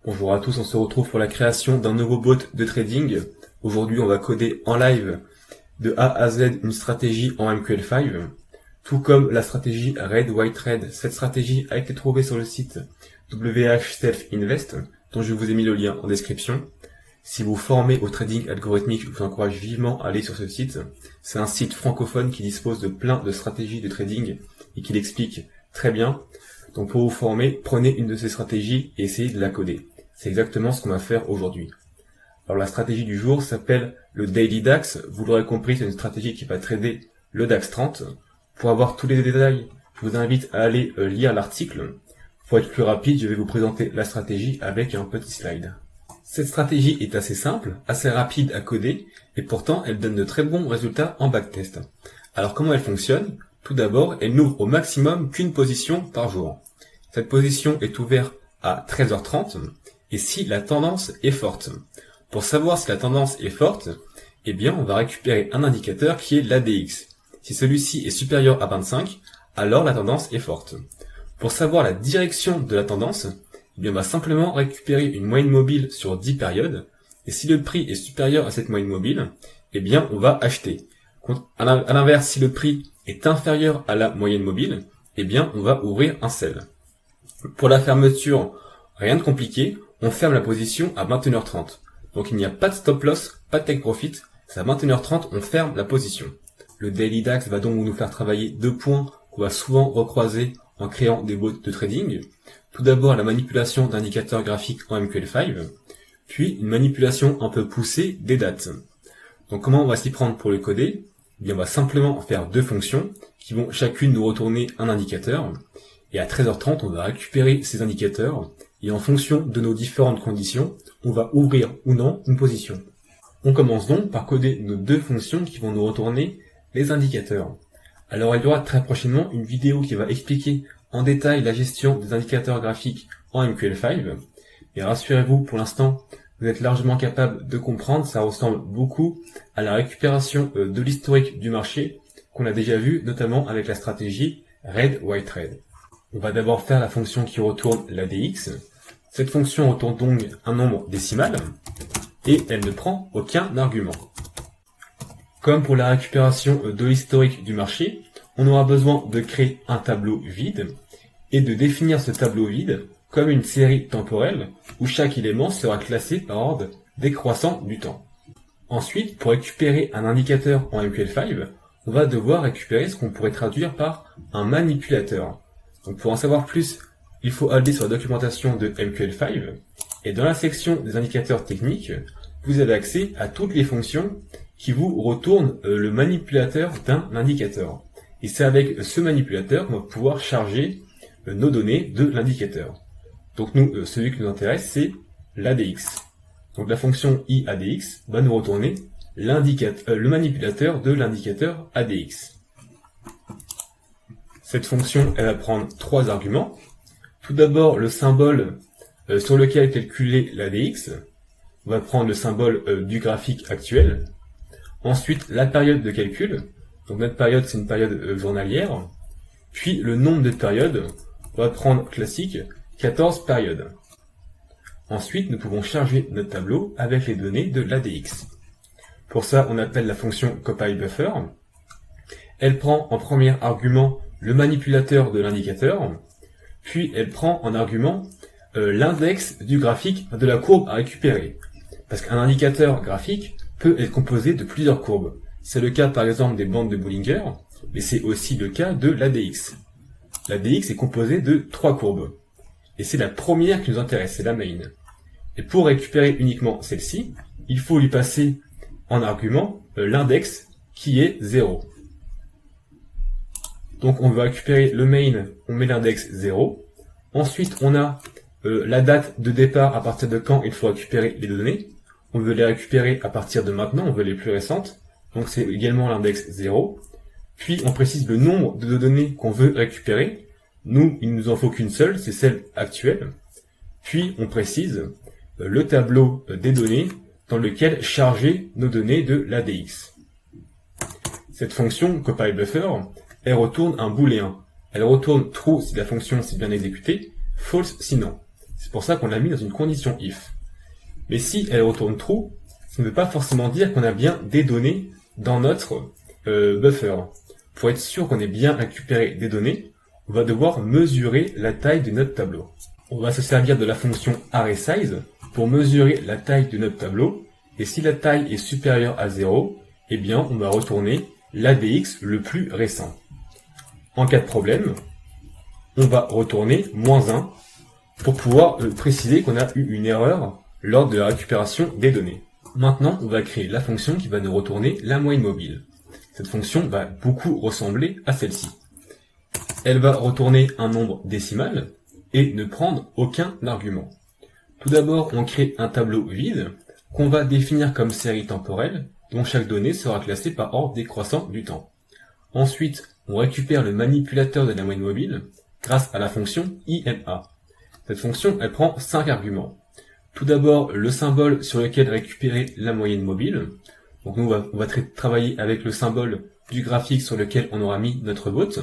Bonjour à tous, on se retrouve pour la création d'un nouveau bot de trading. Aujourd'hui, on va coder en live de A à Z une stratégie en MQL5, tout comme la stratégie Red White Red. Cette stratégie a été trouvée sur le site WH Self Invest, dont je vous ai mis le lien en description. Si vous formez au trading algorithmique, je vous encourage vivement à aller sur ce site. C'est un site francophone qui dispose de plein de stratégies de trading et qui l'explique très bien. Donc pour vous former, prenez une de ces stratégies et essayez de la coder. C'est exactement ce qu'on va faire aujourd'hui. Alors la stratégie du jour s'appelle le Daily DAX. Vous l'aurez compris, c'est une stratégie qui va trader le DAX 30. Pour avoir tous les détails, je vous invite à aller lire l'article. Pour être plus rapide, je vais vous présenter la stratégie avec un petit slide. Cette stratégie est assez simple, assez rapide à coder, et pourtant elle donne de très bons résultats en backtest. Alors comment elle fonctionne? Tout d'abord, elle n'ouvre au maximum qu'une position par jour. Cette position est ouverte à 13h30, et si la tendance est forte. Pour savoir si la tendance est forte, eh bien on va récupérer un indicateur qui est l'ADX. Si celui-ci est supérieur à 25, alors la tendance est forte. Pour savoir la direction de la tendance, eh bien on va simplement récupérer une moyenne mobile sur 10 périodes, et si le prix est supérieur à cette moyenne mobile, eh bien on va acheter. À l'inverse, si le prix est inférieur à la moyenne mobile, eh bien on va ouvrir un sell. Pour la fermeture, rien de compliqué, on ferme la position à 21h30. Donc il n'y a pas de stop loss, pas de take profit, c'est à 21h30 on ferme la position. Le Daily DAX va donc nous faire travailler deux points qu'on va souvent recroiser en créant des bots de trading. Tout d'abord la manipulation d'indicateurs graphiques en MQL5, puis une manipulation un peu poussée des dates. Donc comment on va s'y prendre pour le coder? Eh bien on va simplement faire deux fonctions qui vont chacune nous retourner un indicateur. Et à 13h30 on va récupérer ces indicateurs. Et en fonction de nos différentes conditions, on va ouvrir ou non une position. On commence donc par coder nos deux fonctions qui vont nous retourner les indicateurs. Alors il y aura très prochainement une vidéo qui va expliquer en détail la gestion des indicateurs graphiques en MQL5. Et rassurez-vous, pour l'instant, vous êtes largement capable de comprendre, ça ressemble beaucoup à la récupération de l'historique du marché qu'on a déjà vu, notamment avec la stratégie Red White Red. On va d'abord faire la fonction qui retourne l'ADX. Cette fonction retourne donc un nombre décimal et elle ne prend aucun argument. Comme pour la récupération de l'historique du marché, on aura besoin de créer un tableau vide et de définir ce tableau vide comme une série temporelle où chaque élément sera classé par ordre décroissant du temps. Ensuite, pour récupérer un indicateur en MQL5, on va devoir récupérer ce qu'on pourrait traduire par un manipulateur. Donc pour en savoir plus, il faut aller sur la documentation de MQL5 et dans la section des indicateurs techniques, vous avez accès à toutes les fonctions qui vous retournent le manipulateur d'un indicateur. Et c'est avec ce manipulateur qu'on va pouvoir charger nos données de l'indicateur. Donc nous, celui qui nous intéresse, c'est l'ADX. Donc la fonction iADX va nous retourner le manipulateur de l'indicateur ADX. Cette fonction, elle va prendre trois arguments. Tout d'abord, le symbole sur lequel calculer l'ADX. On va prendre le symbole du graphique actuel. Ensuite, la période de calcul. Donc notre période, c'est une période journalière. Puis le nombre de périodes. On va prendre classique 14 périodes. Ensuite, nous pouvons charger notre tableau avec les données de l'ADX. Pour ça, on appelle la fonction copyBuffer. Elle prend en premier argument le manipulateur de l'indicateur, puis elle prend en argument l'index du graphique de la courbe à récupérer. Parce qu'un indicateur graphique peut être composé de plusieurs courbes. C'est le cas par exemple des bandes de Bollinger, mais c'est aussi le cas de l'ADX. L'ADX est composé de trois courbes. Et c'est la première qui nous intéresse, c'est la main. Et pour récupérer uniquement celle-ci, il faut lui passer en argument l'index qui est 0. Donc on va récupérer le main, on met l'index 0. Ensuite on a la date de départ à partir de quand il faut récupérer les données. On veut les récupérer à partir de maintenant, on veut les plus récentes. Donc c'est également l'index 0. Puis on précise le nombre de données qu'on veut récupérer. Nous, il ne nous en faut qu'une seule, c'est celle actuelle. Puis on précise le tableau des données dans lequel charger nos données de l'ADX. Cette fonction copyBuffer, elle retourne un booléen. Elle retourne true si la fonction s'est bien exécutée, false sinon. C'est pour ça qu'on l'a mis dans une condition if. Mais si elle retourne true, ça ne veut pas forcément dire qu'on a bien des données dans notre buffer. Pour être sûr qu'on ait bien récupéré des données, on va devoir mesurer la taille de notre tableau. On va se servir de la fonction arraySize pour mesurer la taille de notre tableau, et si la taille est supérieure à 0, eh bien on va retourner l'ADX le plus récent. En cas de problème, on va retourner -1 pour pouvoir préciser qu'on a eu une erreur lors de la récupération des données. Maintenant, on va créer la fonction qui va nous retourner la moyenne mobile. Cette fonction va beaucoup ressembler à celle-ci. Elle va retourner un nombre décimal et ne prendre aucun argument. Tout d'abord, on crée un tableau vide qu'on va définir comme série temporelle, dont chaque donnée sera classée par ordre décroissant du temps. Ensuite, on récupère le manipulateur de la moyenne mobile grâce à la fonction IMA. Cette fonction, elle prend 5 arguments. Tout d'abord, le symbole sur lequel récupérer la moyenne mobile. Donc nous, on va travailler avec le symbole du graphique sur lequel on aura mis notre vote.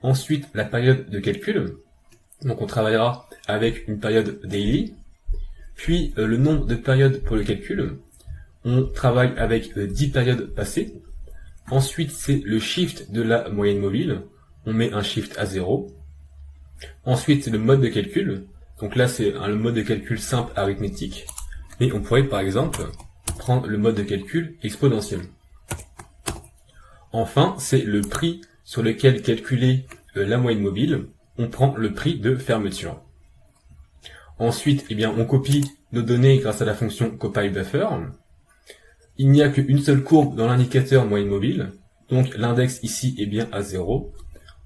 Ensuite, la période de calcul. Donc on travaillera avec une période daily. Puis le nombre de périodes pour le calcul. On travaille avec 10 périodes passées. Ensuite, c'est le shift de la moyenne mobile. On met un shift à 0. Ensuite, c'est le mode de calcul. Donc là, c'est le mode de calcul simple arithmétique. Mais on pourrait, par exemple, prendre le mode de calcul exponentiel. Enfin, c'est le prix sur lequel calculer la moyenne mobile. On prend le prix de fermeture. Ensuite, eh bien, on copie nos données grâce à la fonction copyBuffer. Il n'y a qu'une seule courbe dans l'indicateur moyenne mobile. Donc l'index ici est bien à 0.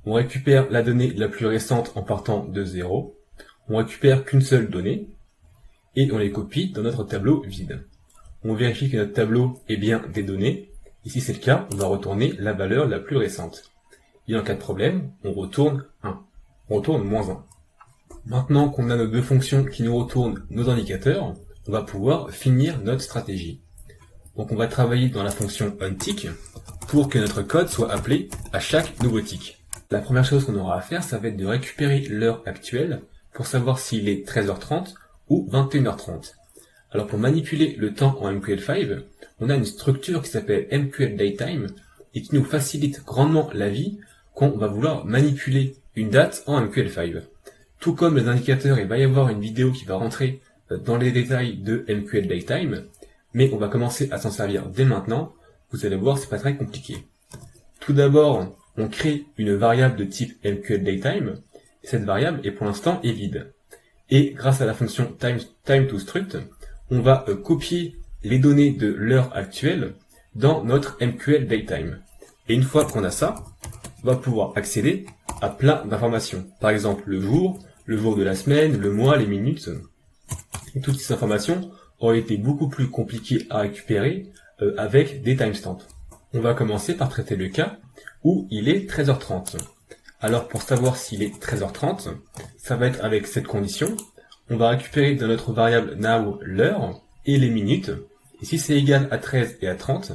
On récupère la donnée la plus récente en partant de 0. On récupère qu'une seule donnée et on les copie dans notre tableau vide. On vérifie que notre tableau est bien des données. Et si c'est le cas, on va retourner la valeur la plus récente. Et en cas de problème, on retourne 1. On retourne -1. Maintenant qu'on a nos deux fonctions qui nous retournent nos indicateurs, on va pouvoir finir notre stratégie. Donc on va travailler dans la fonction onTick pour que notre code soit appelé à chaque nouveau tick. La première chose qu'on aura à faire, ça va être de récupérer l'heure actuelle pour savoir s'il est 13h30 ou 21h30. Alors pour manipuler le temps en MQL5, on a une structure qui s'appelle MQLDateTime et qui nous facilite grandement la vie quand on va vouloir manipuler une date en MQL5. Tout comme les indicateurs, il va y avoir une vidéo qui va rentrer dans les détails de MQLDateTime, mais on va commencer à s'en servir dès maintenant. Vous allez voir, c'est pas très compliqué. Tout d'abord, on crée une variable de type MQLDateTime. Cette variable est pour l'instant est vide. Et grâce à la fonction TimeToStruct, on va copier les données de l'heure actuelle dans notre MQLDateTime. Et une fois qu'on a ça, on va pouvoir accéder à plein d'informations. Par exemple, le jour de la semaine, le mois, les minutes. Et toutes ces informations auraient été beaucoup plus compliquées à récupérer avec des timestamps. On va commencer par traiter le cas où il est 13h30. Alors pour savoir s'il est 13h30, ça va être avec cette condition. On va récupérer dans notre variable now l'heure et les minutes. Et si c'est égal à 13 et à 30,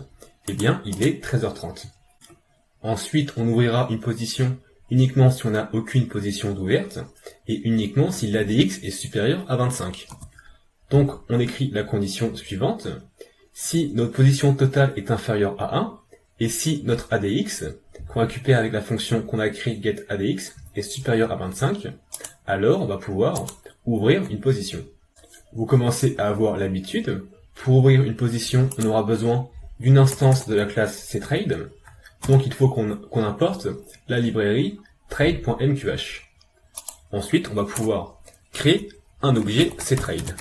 eh bien il est 13h30. Ensuite, on ouvrira une position uniquement si on n'a aucune position d'ouverte et uniquement si l'ADX est supérieur à 25. Donc on écrit la condition suivante. Si notre position totale est inférieure à 1 et si notre ADX, qu'on récupère avec la fonction qu'on a écrite getADX, est supérieur à 25, alors on va pouvoir ouvrir une position. Vous commencez à avoir l'habitude. Pour ouvrir une position, on aura besoin d'une instance de la classe cTrade. Donc il faut qu'on importe la librairie trade.mqh. Ensuite, on va pouvoir créer un objet cTrade.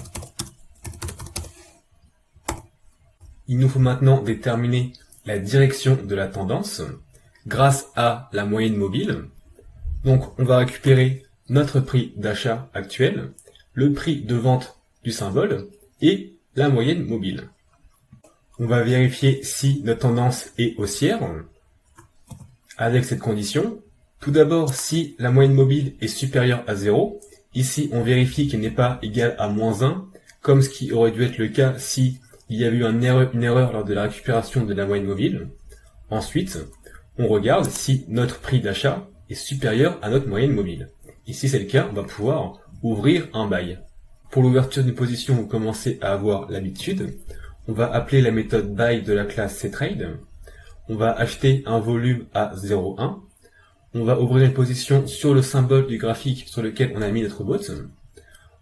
Il nous faut maintenant déterminer la direction de la tendance grâce à la moyenne mobile. Donc on va récupérer notre prix d'achat actuel, le prix de vente du symbole et la moyenne mobile. On va vérifier si notre tendance est haussière avec cette condition. Tout d'abord, si la moyenne mobile est supérieure à 0, ici on vérifie qu'elle n'est pas égale à -1, comme ce qui aurait dû être le cas si il y avait eu une erreur lors de la récupération de la moyenne mobile. Ensuite, on regarde si notre prix d'achat est supérieur à notre moyenne mobile. Et si c'est le cas, on va pouvoir ouvrir un buy. Pour l'ouverture d'une position, vous commencez à avoir l'habitude. On va appeler la méthode buy de la classe ctrade. On va acheter un volume à 0,1. On va ouvrir une position sur le symbole du graphique sur lequel on a mis notre bot.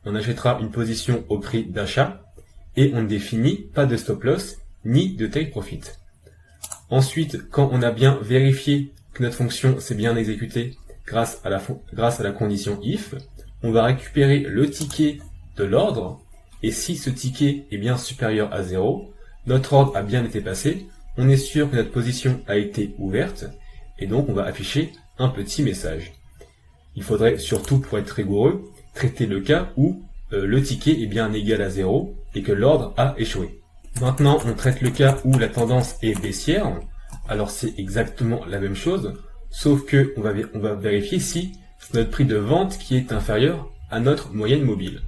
On achètera une position au prix d'achat et on ne définit pas de stop loss ni de take profit. Ensuite, quand on a bien vérifié que notre fonction s'est bien exécutée grâce à la condition if, on va récupérer le ticket de l'ordre et si ce ticket est bien supérieur à 0, notre ordre a bien été passé, on est sûr que notre position a été ouverte et donc on va afficher un petit message. Il faudrait surtout, pour être rigoureux, traiter le cas où le ticket est bien égal à 0 et que l'ordre a échoué. Maintenant, on traite le cas où la tendance est baissière. Alors c'est exactement la même chose, sauf que on va vérifier si c'est notre prix de vente qui est inférieur à notre moyenne mobile.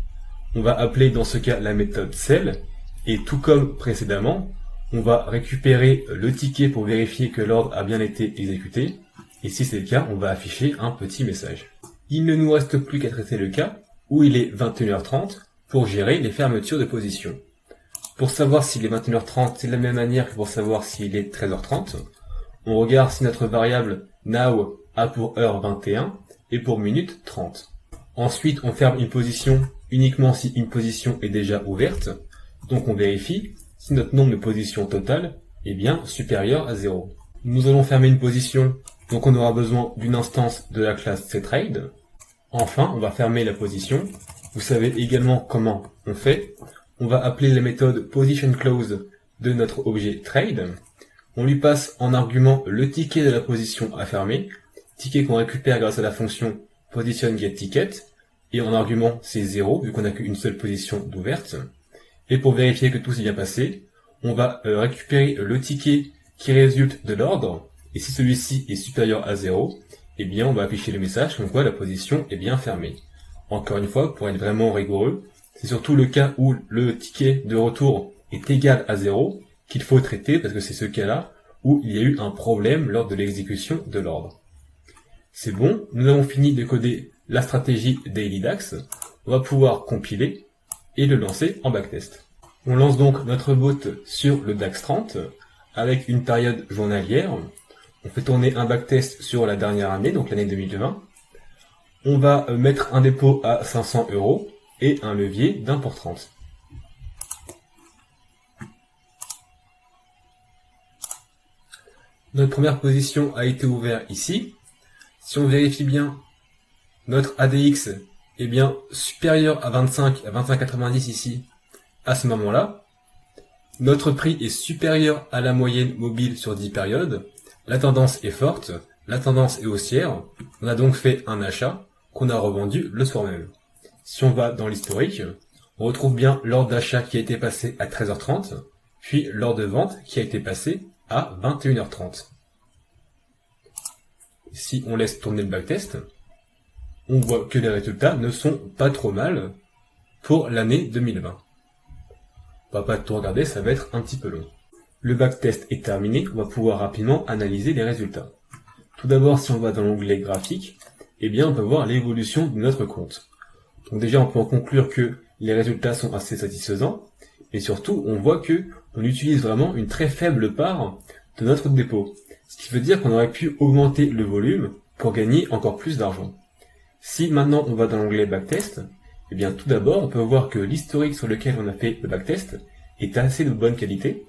On va appeler dans ce cas la méthode sell et tout comme précédemment, on va récupérer le ticket pour vérifier que l'ordre a bien été exécuté. Et si c'est le cas, on va afficher un petit message. Il ne nous reste plus qu'à traiter le cas où il est 21h30 pour gérer les fermetures de position. Pour savoir s'il est 21h30, c'est de la même manière que pour savoir s'il est 13h30. On regarde si notre variable now a pour heure 21 et pour minute 30. Ensuite, on ferme une position uniquement si une position est déjà ouverte. Donc on vérifie si notre nombre de positions totales est bien supérieur à 0. Nous allons fermer une position. Donc on aura besoin d'une instance de la classe ctrade. Enfin, on va fermer la position. Vous savez également comment on fait. On va appeler la méthode positionClose de notre objet trade. On lui passe en argument le ticket de la position à fermer, ticket qu'on récupère grâce à la fonction positionGetTicket, et en argument c'est 0 vu qu'on n'a qu'une seule position d'ouverte. Et pour vérifier que tout s'est bien passé, on va récupérer le ticket qui résulte de l'ordre. Et si celui-ci est supérieur à 0, eh bien on va afficher le message comme quoi la position est bien fermée. Encore une fois, pour être vraiment rigoureux, c'est surtout le cas où le ticket de retour est égal à 0 qu'il faut traiter parce que c'est ce cas-là où il y a eu un problème lors de l'exécution de l'ordre. C'est bon, nous avons fini de coder la stratégie DailyDAX. On va pouvoir compiler et le lancer en backtest. On lance donc notre bot sur le DAX 30 avec une période journalière. On fait tourner un backtest sur la dernière année, donc l'année 2020. On va mettre un dépôt à 500 € et un levier d'1 pour 30. Notre première position a été ouverte ici. Si on vérifie bien, notre ADX est bien supérieur à 25,90 ici, à ce moment-là. Notre prix est supérieur à la moyenne mobile sur 10 périodes. La tendance est forte, la tendance est haussière. On a donc fait un achat qu'on a revendu le soir même. Si on va dans l'historique, on retrouve bien l'ordre d'achat qui a été passé à 13h30, puis l'ordre de vente qui a été passé à 21h30. Si on laisse tourner le backtest, on voit que les résultats ne sont pas trop mal pour l'année 2020. On va pas tout regarder, ça va être un petit peu long. Le backtest est terminé, on va pouvoir rapidement analyser les résultats. Tout d'abord, si on va dans l'onglet graphique, eh bien on peut voir l'évolution de notre compte. Donc déjà, on peut en conclure que les résultats sont assez satisfaisants, et surtout, on voit que on utilise vraiment une très faible part de notre dépôt. Ce qui veut dire qu'on aurait pu augmenter le volume pour gagner encore plus d'argent. Si maintenant on va dans l'onglet backtest, eh bien tout d'abord, on peut voir que l'historique sur lequel on a fait le backtest est assez de bonne qualité.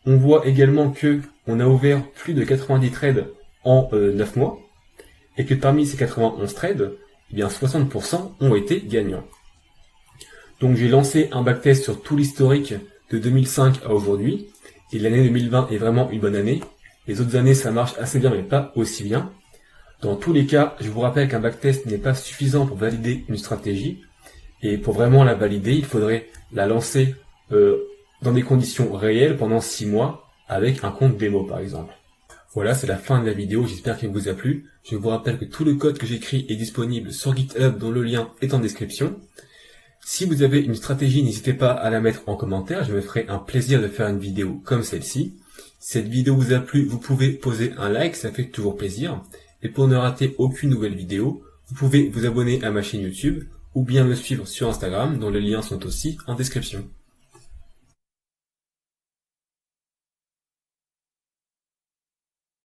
On voit également que on a ouvert plus de 90 trades en 9 mois, et que parmi ces 91 trades, eh bien 60% ont été gagnants. Donc j'ai lancé un backtest sur tout l'historique de 2005 à aujourd'hui, et l'année 2020 est vraiment une bonne année. Les autres années ça marche assez bien mais pas aussi bien. Dans tous les cas, je vous rappelle qu'un backtest n'est pas suffisant pour valider une stratégie, et pour vraiment la valider, il faudrait la lancer dans des conditions réelles pendant 6 mois avec un compte démo par exemple. Voilà, c'est la fin de la vidéo, j'espère qu'elle vous a plu. Je vous rappelle que tout le code que j'écris est disponible sur GitHub dont le lien est en description. Si vous avez une stratégie, n'hésitez pas à la mettre en commentaire, je me ferai un plaisir de faire une vidéo comme celle-ci. Si cette vidéo vous a plu, vous pouvez poser un like, ça fait toujours plaisir. Et pour ne rater aucune nouvelle vidéo, vous pouvez vous abonner à ma chaîne YouTube ou bien me suivre sur Instagram, dont les liens sont aussi en description.